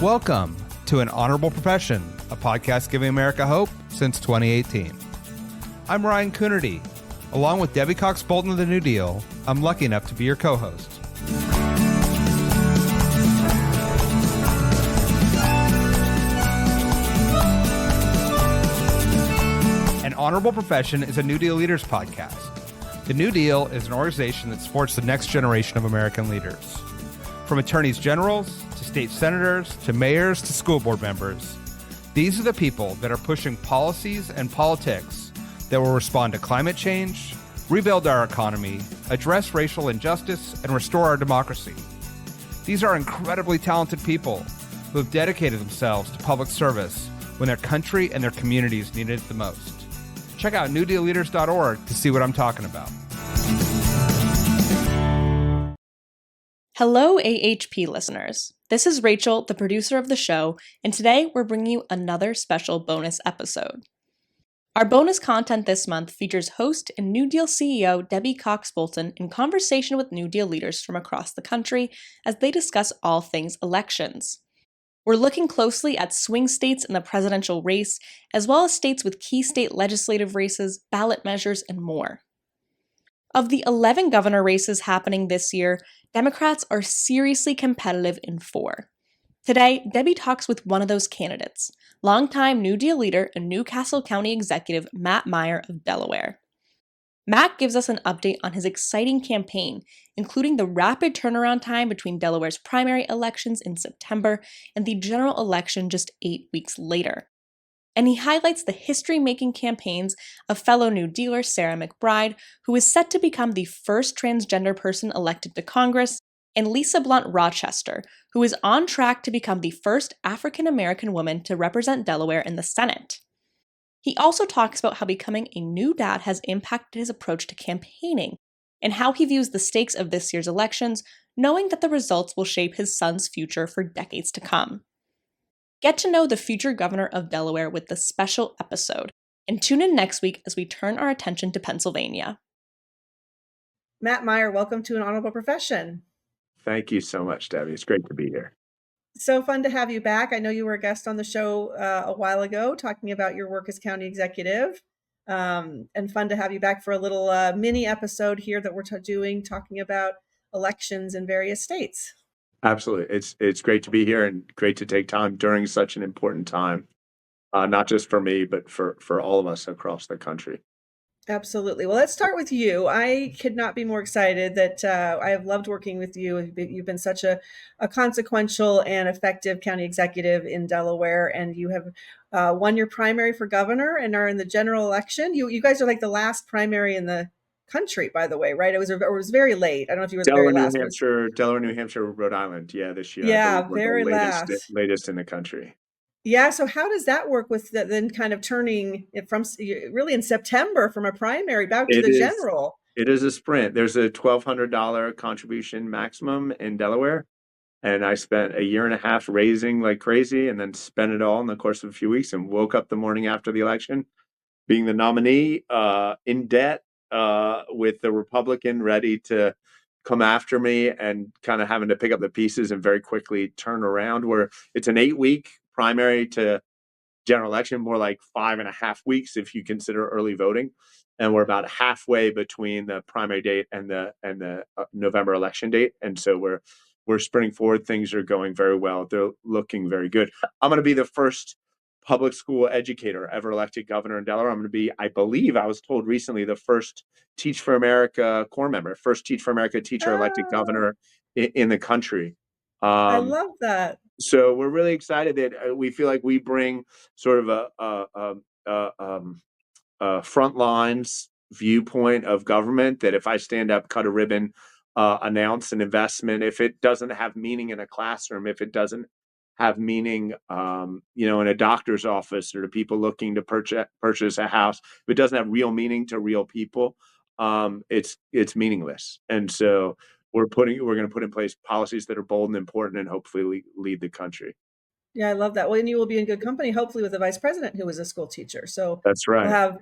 Welcome to An Honorable Profession, a podcast giving America hope since 2018. I'm Ryan Coonerty. Along with Debbie Cox Bultan of the New Deal, I'm lucky enough to be your co-host. An Honorable Profession is a New Deal Leaders podcast. The New Deal is an organization that supports the next generation of American leaders. From attorneys generals, to state senators, to mayors, to school board members, these are the people that are pushing policies and politics that will respond to climate change, rebuild our economy, address racial injustice, and restore our democracy. These are incredibly talented people who have dedicated themselves to public service when their country and their communities need it the most. Check out NewDealLeaders.org to see what I'm talking about. Hello, AHP listeners. This is Rachel, the producer of the show, and today we're bringing you another special bonus episode. Our bonus content this month features host and New Deal CEO Debbie Cox Bultan in conversation with New Deal leaders from across the country as they discuss all things elections. We're looking closely at swing states in the presidential race, as well as states with key state legislative races, ballot measures, and more. Of the 11 governor races happening this year, Democrats are seriously competitive in 4. Today, Debbie talks with one of those candidates, longtime New Deal leader and Newcastle County executive Matt Meyer of Delaware. Matt gives us an update on his exciting campaign, including the rapid turnaround time between Delaware's primary elections in September and the general election just 8 weeks later. And he highlights the history-making campaigns of fellow NewDEAler Sarah McBride, who is set to become the first transgender person elected to Congress, and Lisa Blunt Rochester, who is on track to become the first African-American woman to represent Delaware in the Senate. He also talks about how becoming a new dad has impacted his approach to campaigning, and how he views the stakes of this year's elections, knowing that the results will shape his son's future for decades to come. Get to know the future governor of Delaware with this special episode, and tune in next week as we turn our attention to Pennsylvania. Matt Meyer, welcome to An Honorable Profession. Thank you so much, Debbie. It's great to be here. So fun to have you back. I know you were a guest on the show a while ago talking about your work as county executive, and fun to have you back for a little mini episode here that we're talking about elections in various states. Absolutely. It's great to be here and great to take time during such an important time, not just for me, but for all of us across the country. Absolutely. Well, let's start with you. I could not be more excited that I have loved working with you. You've been such a consequential and effective county executive in Delaware, and you have won your primary for governor and are in the general election. You guys are like the last primary in the country, by the way, right? It was very late. I don't know if you were Delaware, the very last. Delaware, New Hampshire, Rhode Island. Yeah, this year. Yeah, very the latest in the country. Yeah. So how does that work with then kind of turning it from really in September from a primary back to the general? It is a sprint. There's a $1,200 contribution maximum in Delaware. And I spent a year and a half raising like crazy and then spent it all in the course of a few weeks and woke up the morning after the election being the nominee in debt with the Republican ready to come after me and kind of having to pick up the pieces and very quickly turn around where it's an 8-week primary to general election, more like 5.5 weeks if you consider early voting. And we're about halfway between the primary date and the November election date. And so we're sprinting forward. Things are going very well. They're looking very good. I'm going to be the first public school educator ever elected governor in Delaware. I'm going to be, I believe, I was told recently, the first Teach for America Corps member, first Teach for America teacher elected governor in the country. I love that. So we're really excited that we feel like we bring sort of a front lines viewpoint of government, that if I stand up, cut a ribbon, announce an investment, if it doesn't have meaning in a classroom, if it doesn't have meaning, in a doctor's office or to people looking to purchase a house, if it doesn't have real meaning to real people, it's meaningless. And so we're going to put in place policies that are bold and important and hopefully lead the country. Yeah, I love that. Well, and you will be in good company, hopefully, with the vice president who was a school teacher. So That's we'll right. have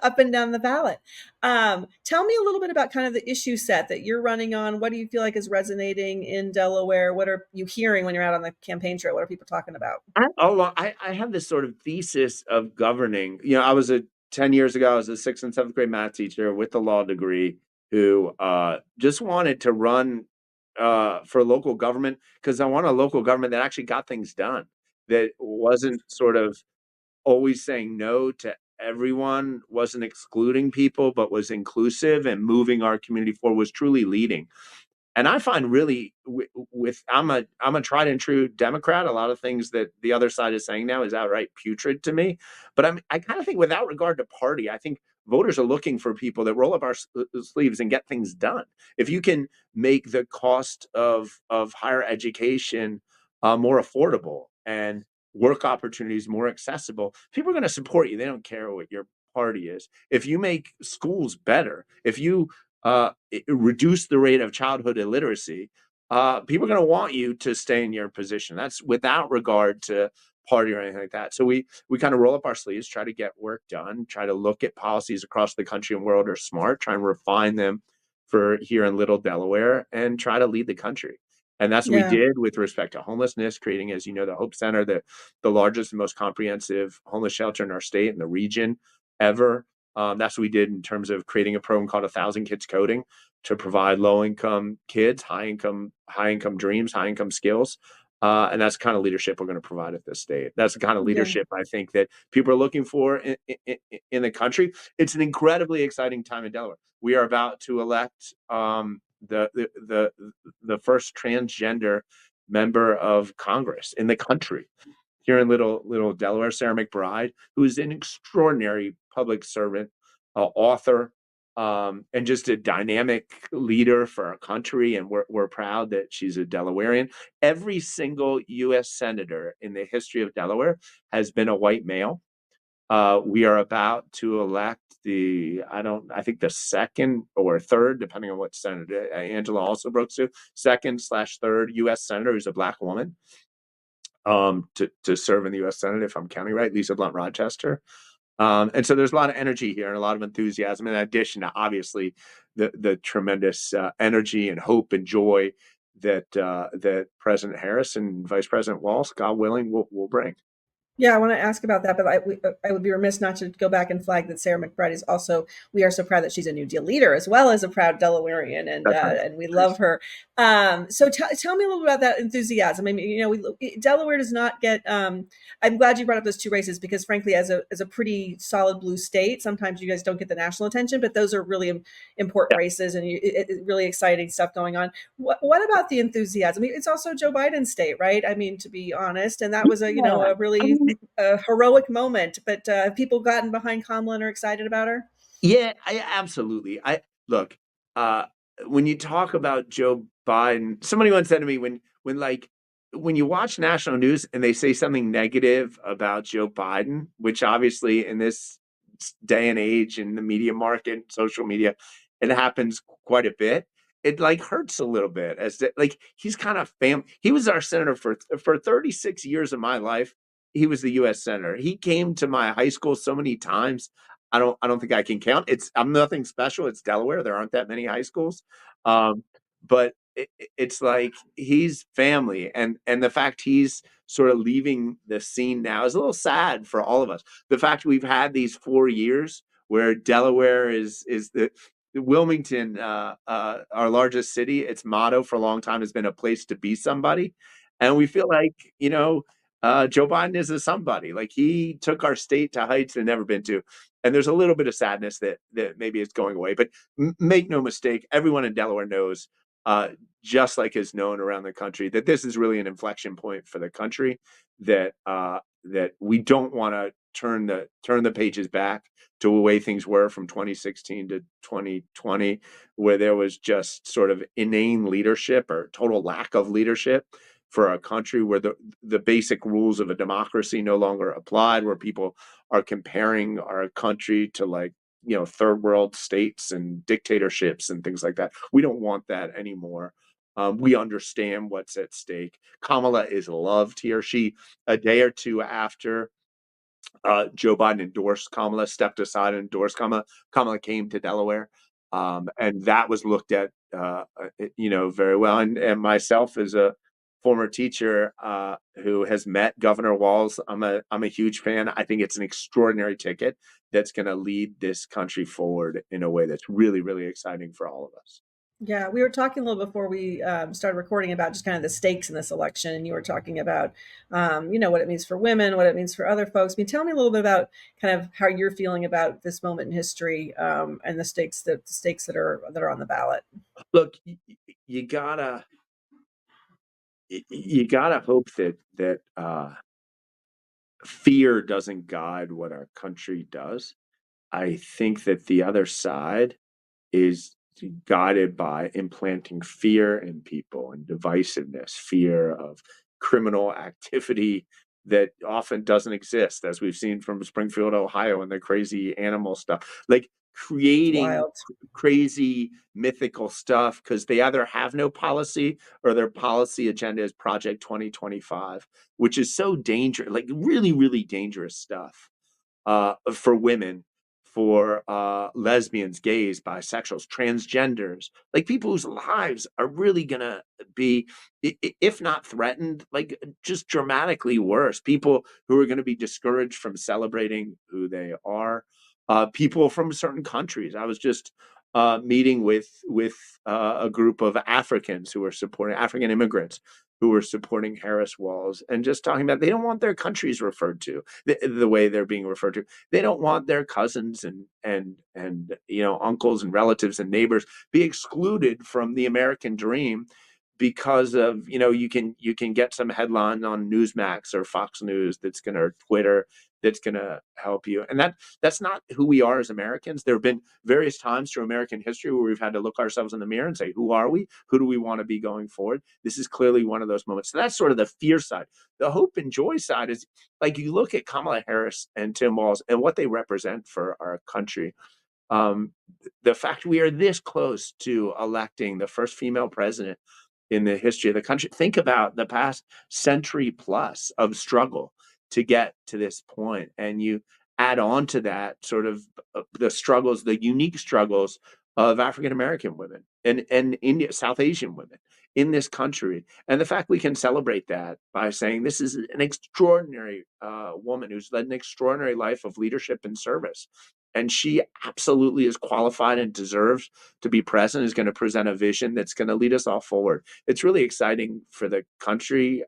up and down the ballot. Tell me a little bit about kind of the issue set that you're running on. What do you feel like is resonating in Delaware? What are you hearing when you're out on the campaign trail? What are people talking about? I have this sort of thesis of governing. I was 10 years ago, I was a sixth and seventh grade math teacher with a law degree who just wanted to run for local government because I want a local government that actually got things done, that wasn't sort of always saying no to everyone, wasn't excluding people, but was inclusive and moving our community forward, was truly leading. And I find really with I'm a tried and true Democrat. A lot of things that the other side is saying now is outright putrid to me. But I kind of think without regard to party, I think voters are looking for people that roll up our sleeves and get things done. If you can make the cost of higher education more affordable and work opportunities more accessible, people are going to support you. They don't care what your party is. If you make schools better, if you reduce the rate of childhood illiteracy, people are going to want you to stay in your position. That's without regard to party or anything like that. So we kind of roll up our sleeves, try to get work done, try to look at policies across the country and world are smart, try and refine them for here in Little Delaware, and try to lead the country. And that's what we Yeah. did with respect to homelessness, creating, as you know, the Hope Center, the largest and most comprehensive homeless shelter in our state and the region ever. That's what we did in terms of creating a program called 1,000 Kids Coding to provide low income kids high income dreams, high income skills. And that's the kind of leadership we're going to provide at this state. That's the kind of Yeah. leadership I think that people are looking for in the country. It's an incredibly exciting time in Delaware. We are about to elect the first transgender member of Congress in the country here in Little Delaware, Sarah McBride, who is an extraordinary public servant, author, and just a dynamic leader for our country. And we're proud that she's a Delawarean. Every single U.S. senator in the history of Delaware has been a white male. We are about to elect I think the second or third, depending on what senator, Angela also broke to, second/third U.S. senator who's a Black woman to serve in the U.S. Senate, if I'm counting right, Lisa Blunt Rochester. And so there's a lot of energy here and a lot of enthusiasm, in addition to obviously the tremendous energy and hope and joy that President Harris and Vice President Walz, God willing, will bring. Yeah, I want to ask about that, but I would be remiss not to go back and flag that Sarah McBride is also. We are so proud that she's a New Deal leader as well as a proud Delawarean, That's right. and we love her. So tell me a little about that enthusiasm. I mean, Delaware does not get. I'm glad you brought up those two races because, frankly, as a pretty solid blue state, sometimes you guys don't get the national attention, but those are really important Yeah. races and really exciting stuff going on. What about the enthusiasm? I mean, it's also Joe Biden's state, right? I mean, to be honest, and that was a really a heroic moment. But have people gotten behind Kamala and are excited about her? Yeah, absolutely. I look, uh, when you talk about Joe Biden, somebody once said to me when you watch national news and they say something negative about Joe Biden, which obviously in this day and age in the media market, social media, it happens quite a bit. It like hurts a little bit like he's kind of he was our senator for 36 years of my life. He was the US senator. He came to my high school so many times. I don't think I can count. I'm nothing special. It's Delaware. There aren't that many high schools. But it's like he's family, and the fact he's sort of leaving the scene now is a little sad for all of us. The fact we've had these 4 years where Delaware is the Wilmington, our largest city, its motto for a long time has been a place to be somebody. And we feel like, Joe Biden is a somebody. Like he took our state to heights they've never been to. And there's a little bit of sadness that maybe is going away. But make no mistake, everyone in Delaware knows, uh, just like is known around the country, that this is really an inflection point for the country. That we don't want to turn the pages back to the way things were from 2016 to 2020, where there was just sort of inane leadership or total lack of leadership for a country where the basic rules of a democracy no longer applied, where people are comparing our country to third world states and dictatorships and things like that. We don't want that anymore. We understand what's at stake. Kamala is loved here. She, a day or two after Joe Biden endorsed Kamala, stepped aside and endorsed Kamala. Kamala came to Delaware, and that was looked at, very well. And myself, as a former teacher who has met Governor Walz, I'm a huge fan. I think it's an extraordinary ticket that's going to lead this country forward in a way that's really, really exciting for all of us. Yeah, we were talking a little before we started recording about just kind of the stakes in this election, and you were talking about, what it means for women, what it means for other folks. I mean, tell me a little bit about kind of how you're feeling about this moment in history, and the stakes that are on the ballot. Look, you gotta you gotta hope that fear doesn't guide what our country does. I think that the other side is guided by implanting fear in people and divisiveness, fear of criminal activity that often doesn't exist, as we've seen from Springfield, Ohio, and the crazy animal stuff. Like It's creating wild. crazy mythical stuff because they either have no policy or their policy agenda is Project 2025, which is so dangerous, like really, really dangerous stuff for women, for lesbians, gays, bisexuals, transgenders, like people whose lives are really gonna be, if not threatened, like just dramatically worse. People who are going to be discouraged from celebrating who they are. People from certain countries. I was just meeting with a group of Africans who are supporting African immigrants who are supporting Harris Walls and just talking about they don't want their countries referred to the way they're being referred to. They don't want their cousins and uncles and relatives and neighbors be excluded from the American dream because of you can get some headline on Newsmax or Fox News that's going to Twitter that's going to help you, and that's not who we are as Americans. There have been various times through American history where we've had to look ourselves in the mirror and say, who are we? Who do we want to be going forward? This is clearly one of those moments. So that's sort of the fear side. The hope and joy side is like you look at Kamala Harris and Tim Walz and what they represent for our country. Um, the fact we are this close to electing the first female president in the history of the country. Think about the past century plus of struggle to get to this point, and you add on to that sort of the struggles, the unique struggles of African American women and India, South Asian women in this country, and the fact we can celebrate that by saying this is an extraordinary woman who's led an extraordinary life of leadership and service. And she absolutely is qualified and deserves to be president, is going to present a vision that's going to lead us all forward. It's really exciting for the country.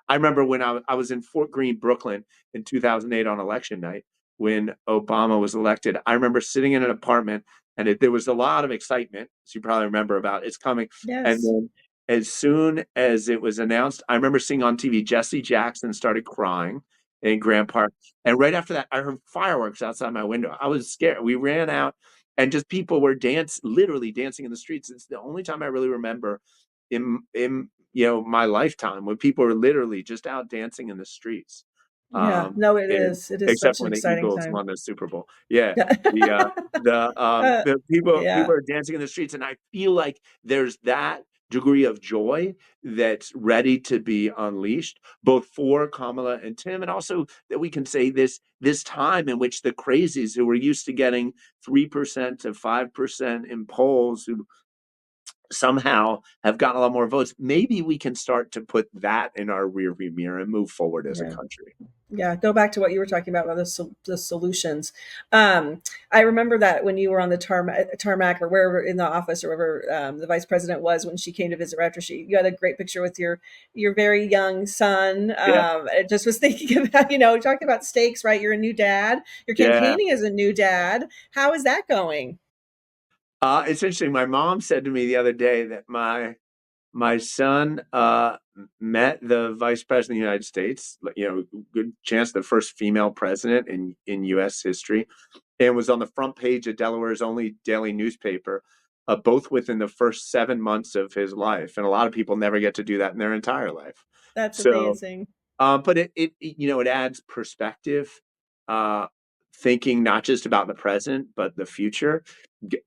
I remember when I was in Fort Greene, Brooklyn in 2008 on election night when Obama was elected. I remember sitting in an apartment and there was a lot of excitement, as you probably remember, about it's coming. And Yes. then as soon as it was announced, I remember seeing on TV Jesse Jackson started crying in Grant Park. And right after that, I heard fireworks outside my window. I was scared. We ran out and just people were literally dancing in the streets. It's the only time I really remember in my lifetime when people were literally just out dancing in the streets. Yeah. No, it And is. It is except such an when the exciting Eagles time. won the Super Bowl. Yeah. Yeah. The Yeah. people are dancing in the streets, and I feel like there's that degree of joy that's ready to be unleashed, both for Kamala and Tim, and also that we can say this time in which the crazies who were used to getting 3% to 5% in polls, who somehow have gotten a lot more votes, maybe we can start to put that in our rearview mirror and move forward as a Yeah. country. Yeah, go back to what you were talking about the solutions. I remember that when you were on the tarmac or wherever in the office or wherever the vice president was when she came to visit after you had a great picture with your very young son. Yeah, I just was thinking about talking about stakes, right? You're a new dad. You're yeah. campaigning as a new dad. How is that going? It's interesting. My mom said to me the other day that my son met the vice president of the United States. Good chance the first female president in U.S. history, and was on the front page of Delaware's only daily newspaper, both within the first 7 months of his life. And a lot of people never get to do that in their entire life. That's So amazing. but it adds perspective uh, thinking not just about the present, but the future.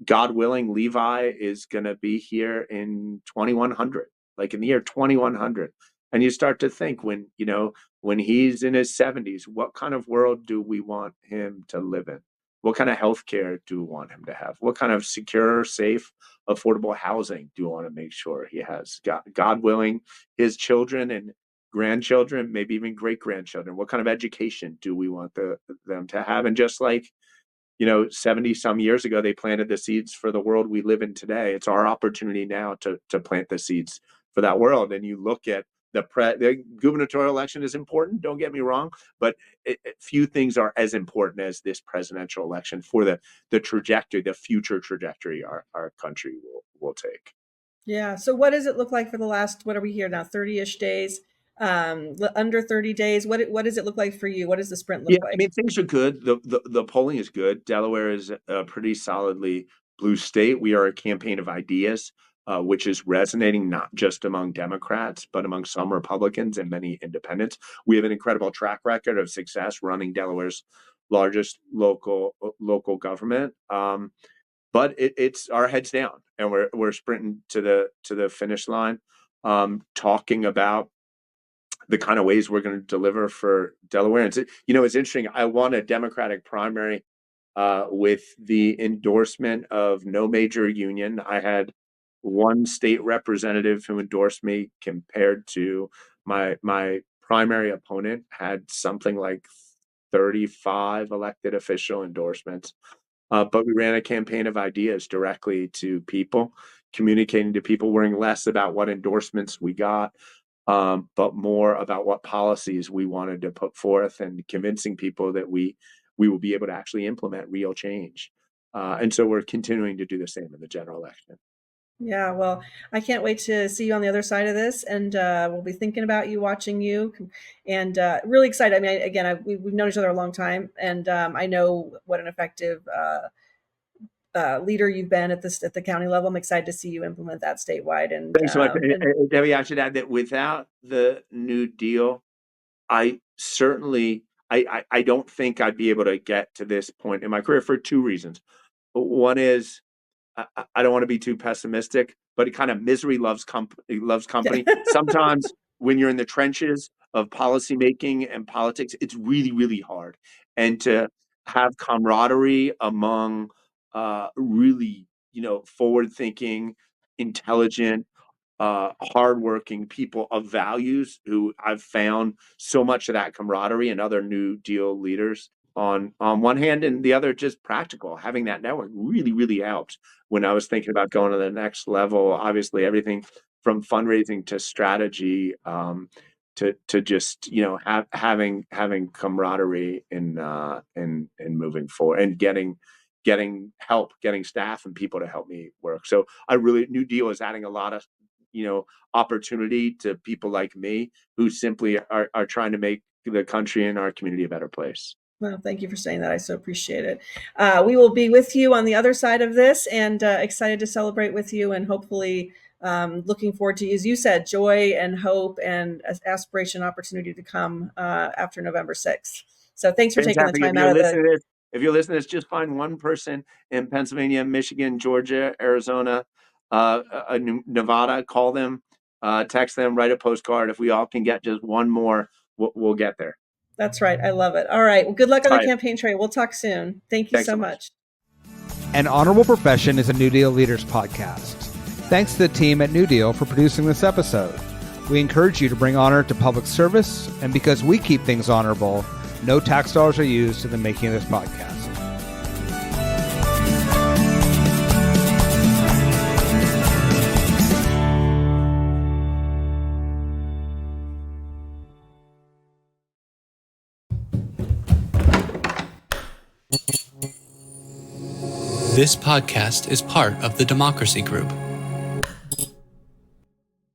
God willing, Levi is going to be here in 2100, like in the year 2100. And you start to think when he's in his 70s, what kind of world do we want him to live in? What kind of healthcare do we want him to have? What kind of secure, safe, affordable housing do we want to make sure he has? God willing, his children and grandchildren, maybe even great grandchildren, what kind of education do we want them to have? And just like 70 some years ago, they planted the seeds for the world we live in today. It's our opportunity now to plant the seeds for that world. And you look at the gubernatorial election is important, don't get me wrong, but few things are as important as this presidential election for the trajectory, the future trajectory our country will take. Yeah. So what does it look like for the last, what are we here now, 30-ish days, under 30 days? What does it look like for you? What does the sprint look Yeah, I like? mean, things are good. The polling is good. Delaware is a pretty solidly blue state. We are a campaign of ideas, which is resonating not just among Democrats, but among some Republicans and many independents. We have an incredible track record of success running Delaware's largest local government. But it's our heads down, and we're sprinting to the finish line, talking about the kind of ways we're going to deliver for Delawareans. It's interesting. I won a Democratic primary with the endorsement of no major union. I had one state representative who endorsed me compared to my primary opponent had something like 35 elected official endorsements. But we ran a campaign of ideas directly to people, communicating to people, worrying less about what endorsements we got, but more about what policies we wanted to put forth and convincing people that we will be able to actually implement real change. And so we're continuing to do the same in the general election. Yeah, well, I can't wait to see you on the other side of this, and we'll be thinking about you, watching you, and really excited. I mean, again, we've known each other a long time, and I know what an effective leader you've been at the county level. I'm excited to see you implement that statewide. And, Thanks so much. Debbie, I should add that without the New Deal, I certainly I don't think I'd be able to get to this point in my career for two reasons. One is I don't want to be too pessimistic, but it kind of misery loves company. Sometimes when you're in the trenches of policymaking and politics, it's really, really hard. And to have camaraderie among really, forward-thinking, intelligent, hardworking people of values who I've found so much of that camaraderie and other New Deal leaders on one hand, and the other just practical. Having that network really, really helped when I was thinking about going to the next level. Obviously, everything from fundraising to strategy, to just having camaraderie in moving forward and getting help, getting staff and people to help me work. So New Deal is adding a lot of opportunity to people like me who simply are trying to make the country and our community a better place. well, thank you for saying that. I so appreciate it. We will be with you on the other side of this, and excited to celebrate with you, and hopefully looking forward to, as you said, joy and hope and aspiration, opportunity to come after November 6th. So thanks for taking the Fantastic. time out of the. If you're listening to this, just find one person in Pennsylvania, Michigan, Georgia, Arizona, Nevada, call them, text them, write a postcard. If we all can get just one more, we'll get there. That's right. I love it. All right. Well, good luck on All the right. campaign trail. We'll talk soon. Thank you Thanks so so much. An Honorable Profession is a New Deal Leaders podcast. Thanks to the team at New Deal for producing this episode. We encourage you to bring honor to public service, and because we keep things honorable, no tax dollars are used in the making of this podcast. This podcast is part of the Democracy Group.